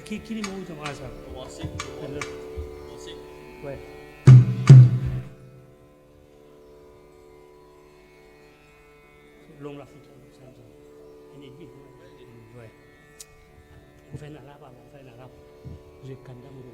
Qui les mots de moi ça? Ouais. Long la fille. Une aiguille. Ouais. On fait un arabe. J'ai kanda mourou.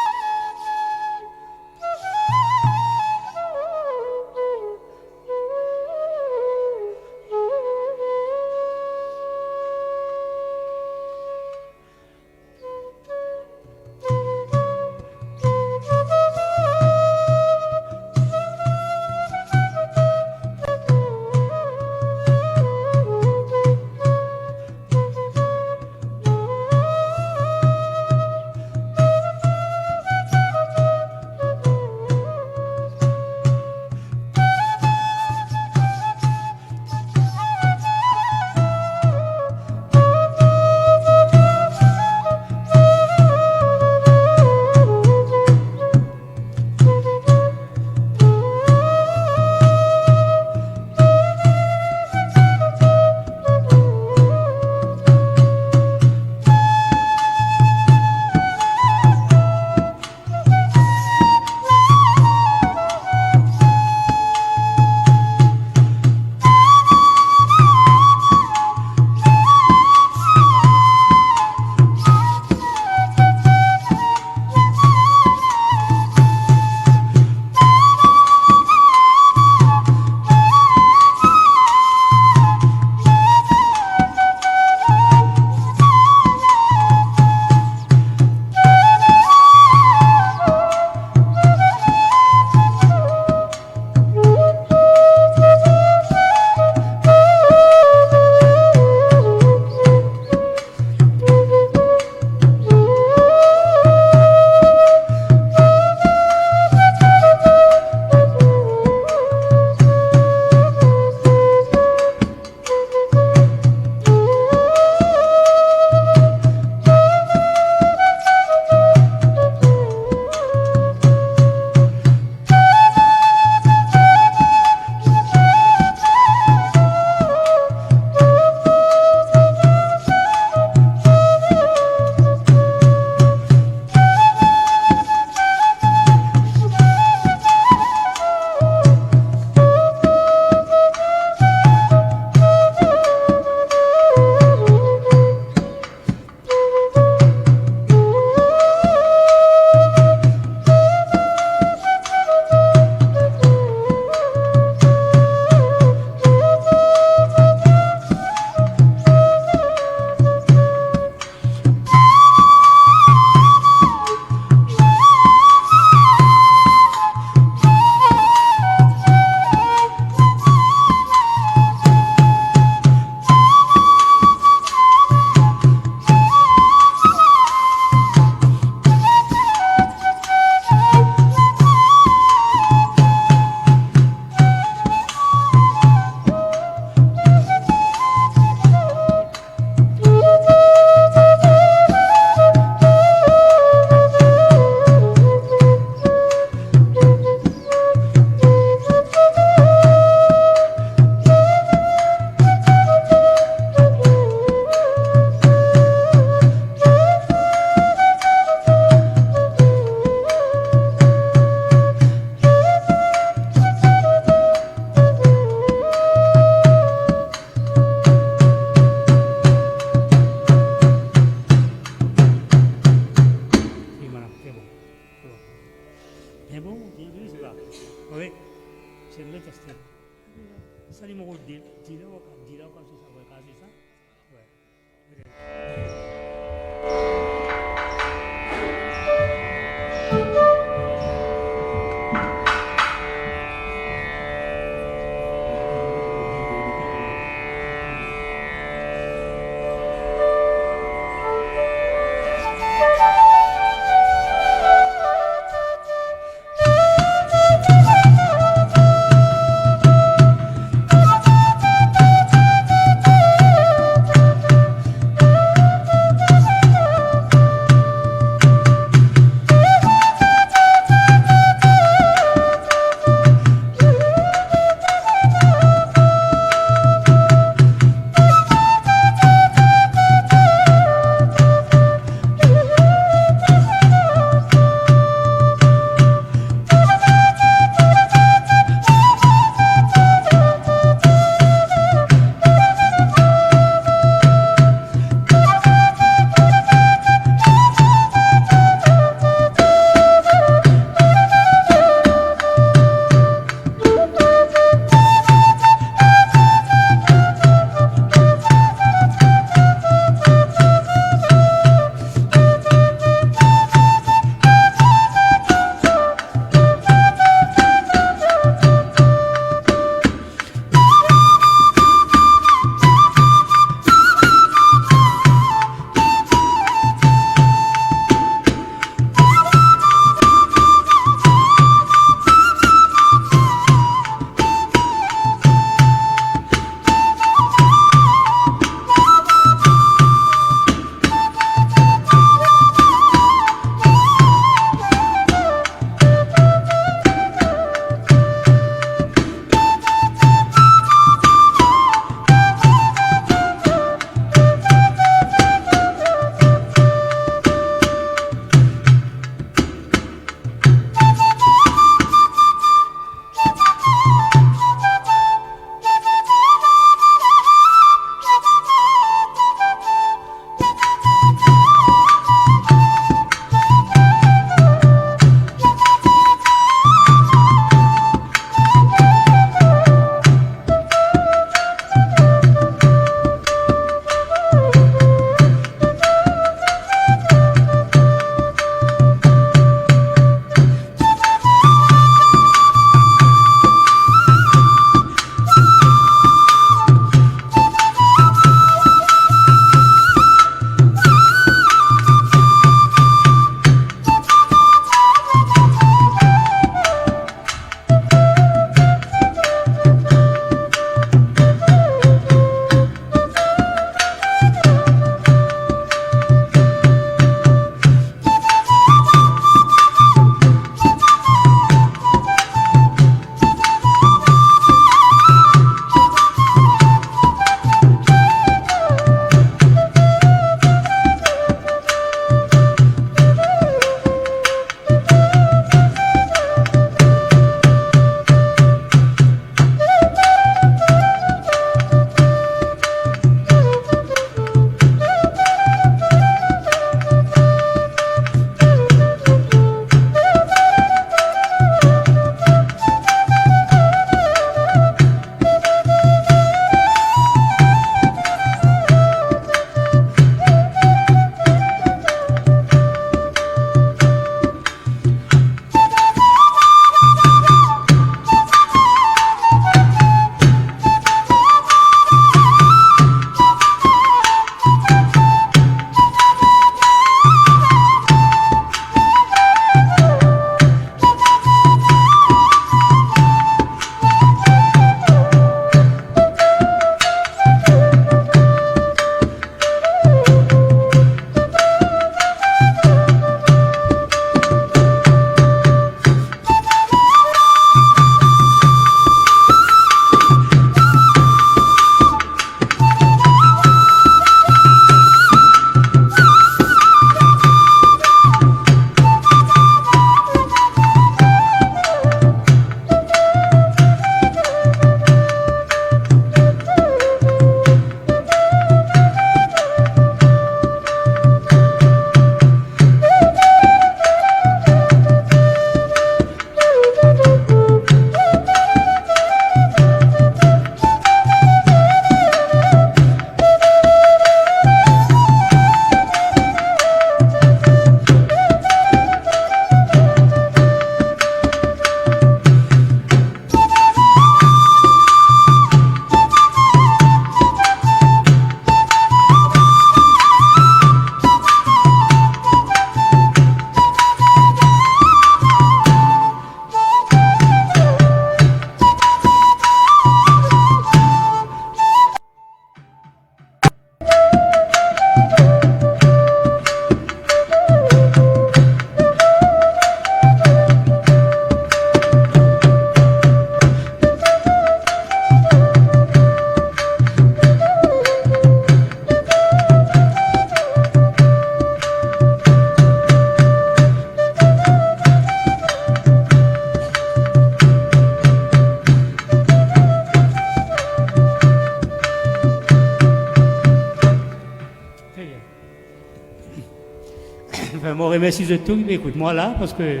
Je remercie de tout. Écoute-moi là, parce que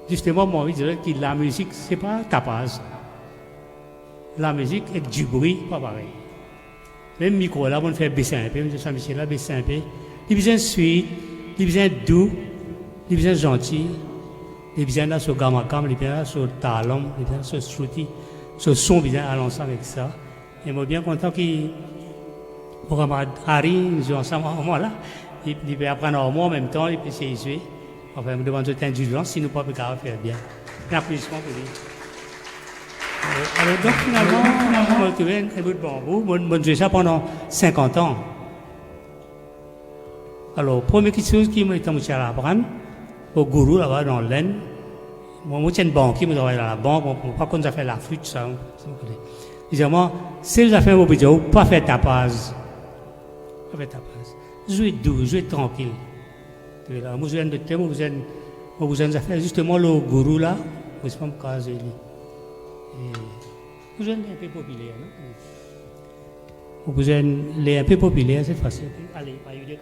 justement, moi, je dirais que la musique, c'est pas tapage. La musique avec du bruit, pas pareil. Même micro là, on fait baisser un peu, M. Saint-Michel là, baisser un peu. Il besoin sweet, il besoin doux, il besoin gentil, il besoin là sur gamakam, il besoin là sur talon, il besoin sur shruti, sur son, il besoin à l'ensemble avec ça. Et moi, bien content qu'il, pour Harry, nous sommes ensemble à un moment là, il peut apprendre à moi en même temps, il peut s'y enfin, je me demande de t'indulgence si nous ne pouvons pas faire bien. Un applaudissement pour lui. Alors donc finalement, je vais un bout de bambou, je joué ça pendant 50 ans. Alors, première chose qui m'a été à apprendre, au gourou là-bas dans l'Aisne, moi je suis une banquier, je travaille dans la banque, pas qu'on a fait la flûte, ça. Disons-moi, si vous avez fait vos vidéos, pas faire tapage. Pas faire tapage. Jouez doux, jouez tranquille. Moi je viens de thème, vous avez fait justement le gourou là, vous ne pas me caser. Vous êtes un peu populaire, non? Vous êtes un peu populaire cette fois-ci. Allez, pas eu de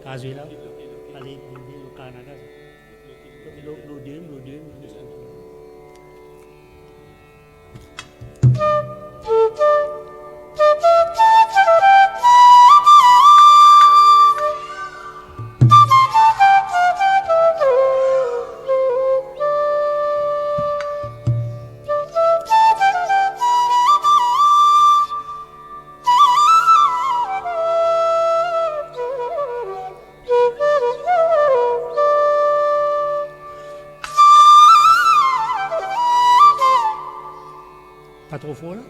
caser là. Allez, au Canada. L'odeur. Pas trop fort là?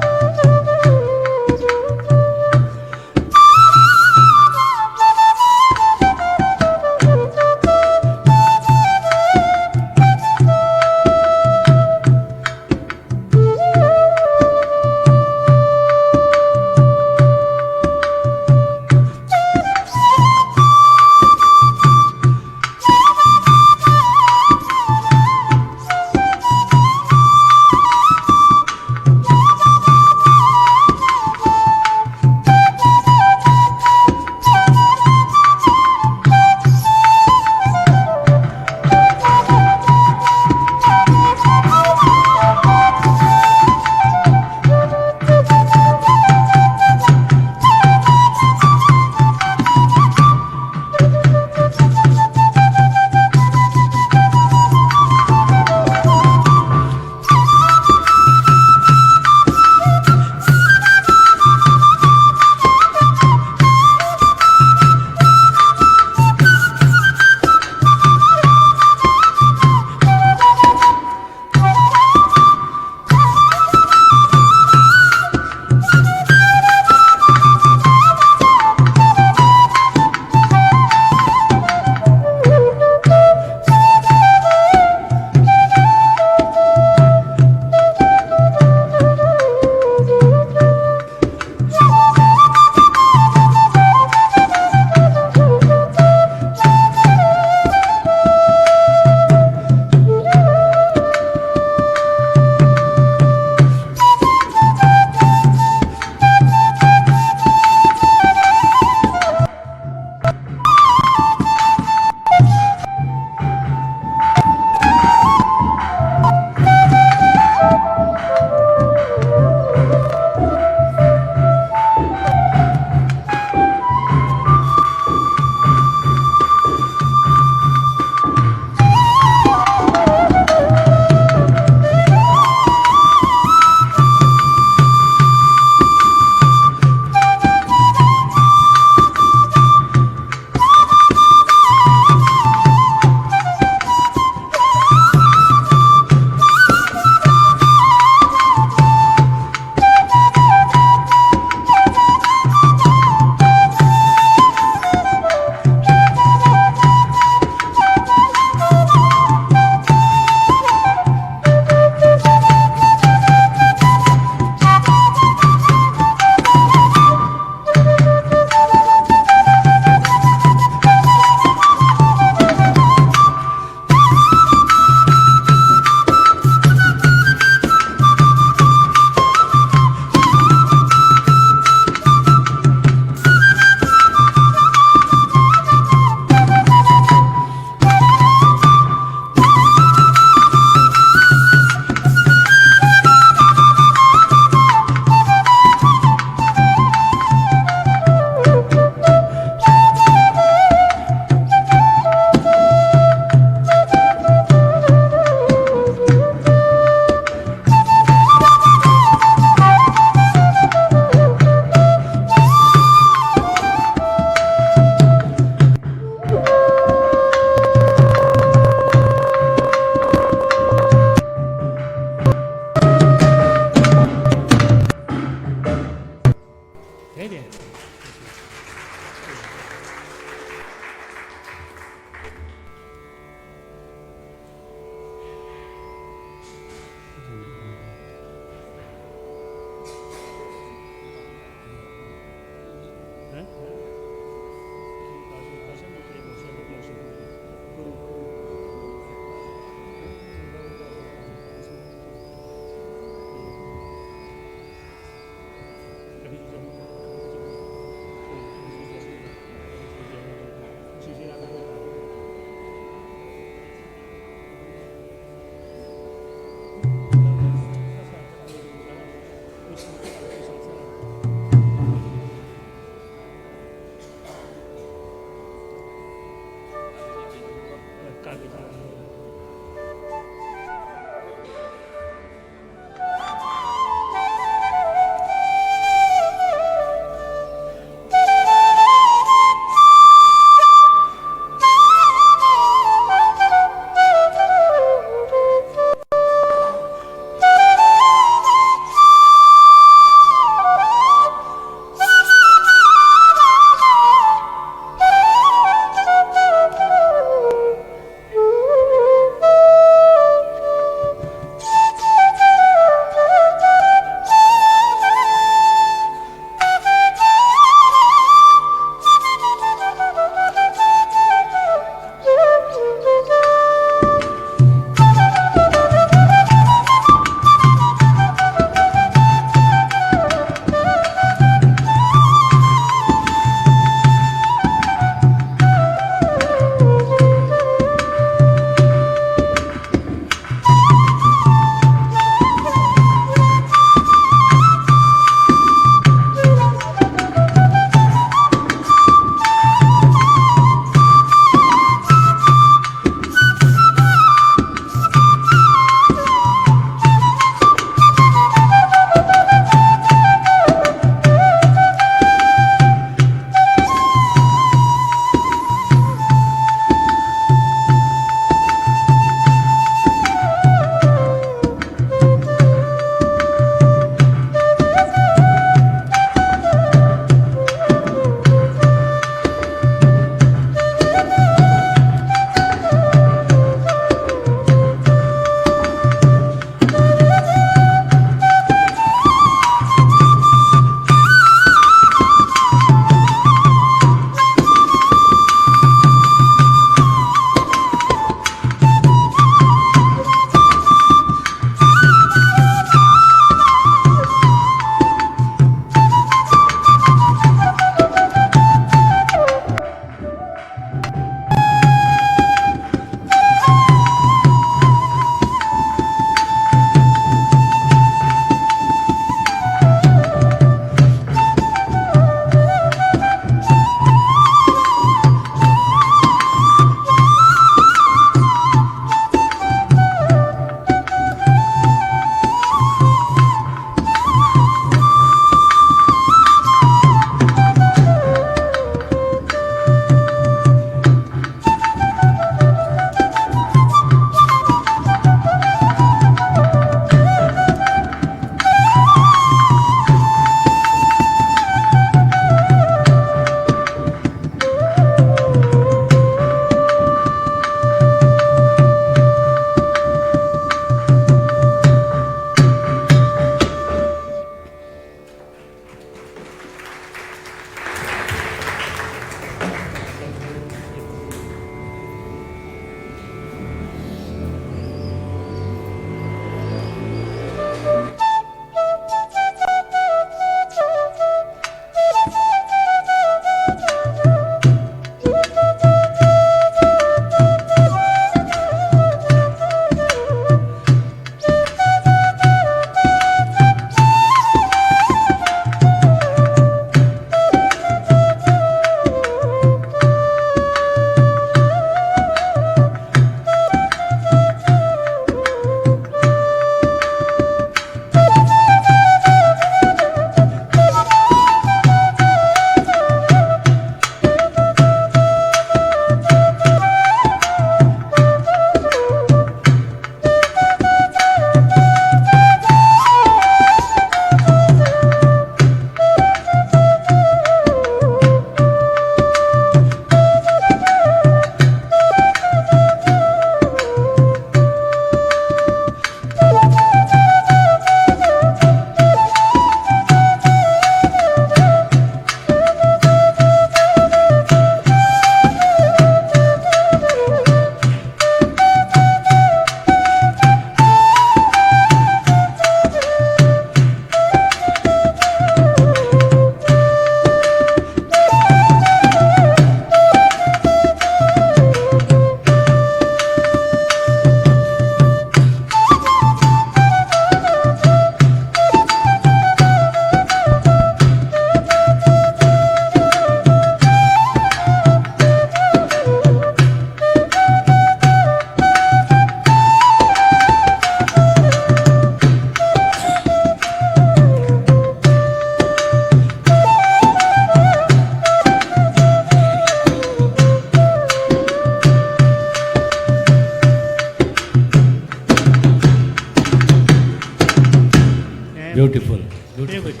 Beautiful. Very Beautiful. good.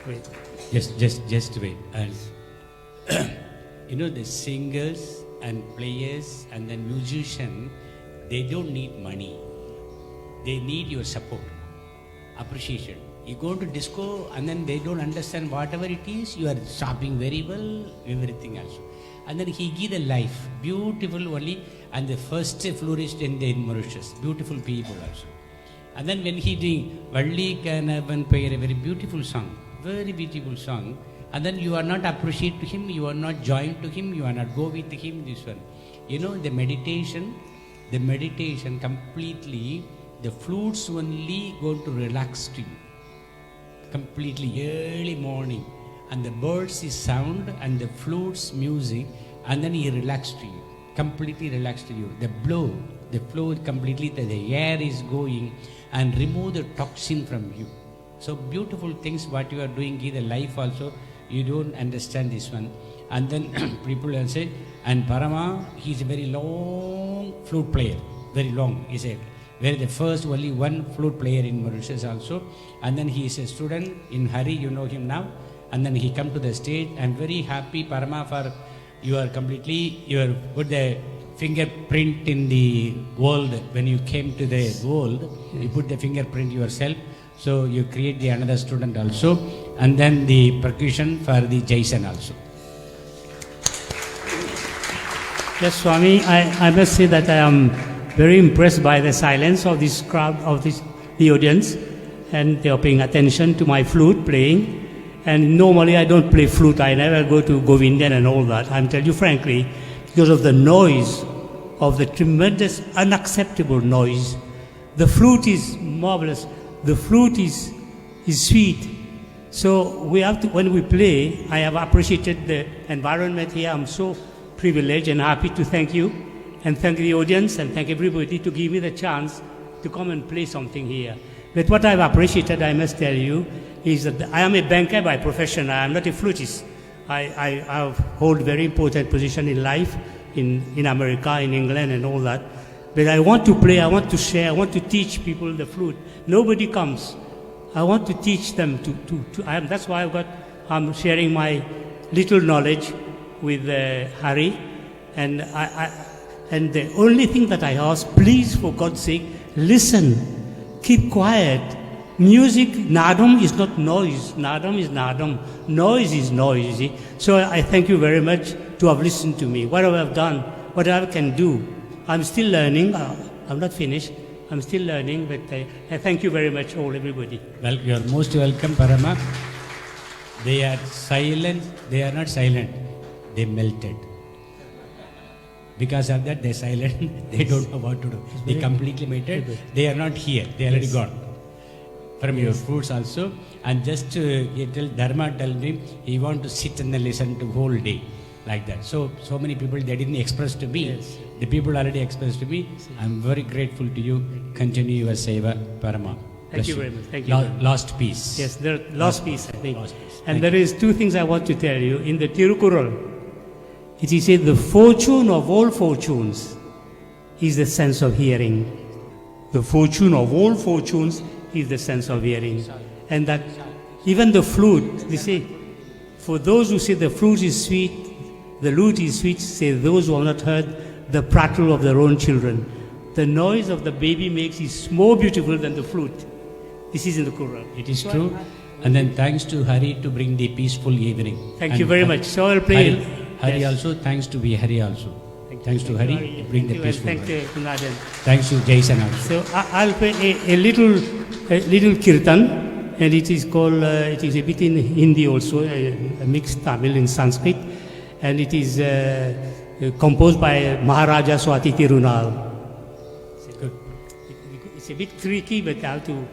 Wait. Just wait. You know, the singers and players and the musician, they don't need money. They need your support, appreciation. You go to disco and then they don't understand whatever it is. You are shopping very well, everything also. And then he give the life, beautiful only, and the first flourished in the Mauritius. Beautiful people also. And then when he doing Valli Kanavan Payer, a very beautiful song, very beautiful song. And then you are not appreciate to him, you are not joined to him, you are not go with him, this one. You know, the meditation completely, the flutes only going to relax to you. Completely early morning. And the birds is sound and the flutes music, and then he relaxed to you. Completely relaxed to you. The flow completely, the air is going and remove the toxin from you. So beautiful things what you are doing, give the life also. You don't understand this one. And then people will say, and Parama, he is a very long flute player. Very long, he said. Where the first only one flute player in Mauritius also. And then he is a student in Harry, you know him now. And then he come to the stage. I'm very happy, Parama, for you are completely, you are put the fingerprint in the world. When you came to the world, you put the fingerprint yourself. So you create the another student also. And then the percussion for the Jason also. Yes, Swami, I must say that I am very impressed by the silence of this crowd, of the audience, and they are paying attention to my flute playing. And normally I don't play flute, I never go to Govindan and all that. I'm telling you frankly, because of the noise, of the tremendous, unacceptable noise. The flute is marvelous, the flute is sweet. So we have to, when we play, I have appreciated the environment here. I'm so privileged and happy to thank you and thank the audience and thank everybody to give me the chance to come and play something here. But what I've appreciated, I must tell you, is that I am a banker by profession. I am not a flutist. I hold very important position in life, in America, in England and all that. But I want to play, I want to share, I want to teach people the flute. Nobody comes. I want to teach them that's why I'm sharing my little knowledge with Harry. And and the only thing that I ask, please, for God's sake, listen, keep quiet. Music, nadam is not noise. Nadam is nadam. Noise is noise, you see. So I thank you very much to have listened to me. Whatever I've done, whatever I can do. I'm still learning. I'm not finished. I'm still learning, but I thank you very much, all, everybody. Well, you are most welcome, Parama. They are silent. They are not silent. They melted. Because of that, they're silent. They don't know what to do. They completely melted. They are not here. They are already gone. From your fruits also. And just Dharma tell me, he want to sit and listen to whole day. Like that. So many people, they didn't express to me. Yes. The people already expressed to me. I'm very grateful to you. Continue your seva, Parama. Thank you very much. Thank you. Lost piece. Yes, the lost piece, I think. Lost piece. And there is two things I want to tell you. In the Tirukural, it is said the fortune of all fortunes is the sense of hearing. The fortune of all fortunes is the sense of hearing. And that even the flute, they say, for those who say the flute is sweet, the lute is sweet, say those who have not heard the prattle of their own children. The noise of the baby makes is more beautiful than the flute. This is in the Quran. It is true. And then thanks to Hari to bring the peaceful evening. Thank you very much. So I'll play. Hari also, thanks to Hari also. Thanks to Hari to bring the peaceful evening. Thanks to Jason also. So I'll play a little kirtan. And it is called, it is a bit in Hindi also, a mixed Tamil in Sanskrit. And it is composed by Maharaja Swati Tirunal. It's a bit tricky, but I have to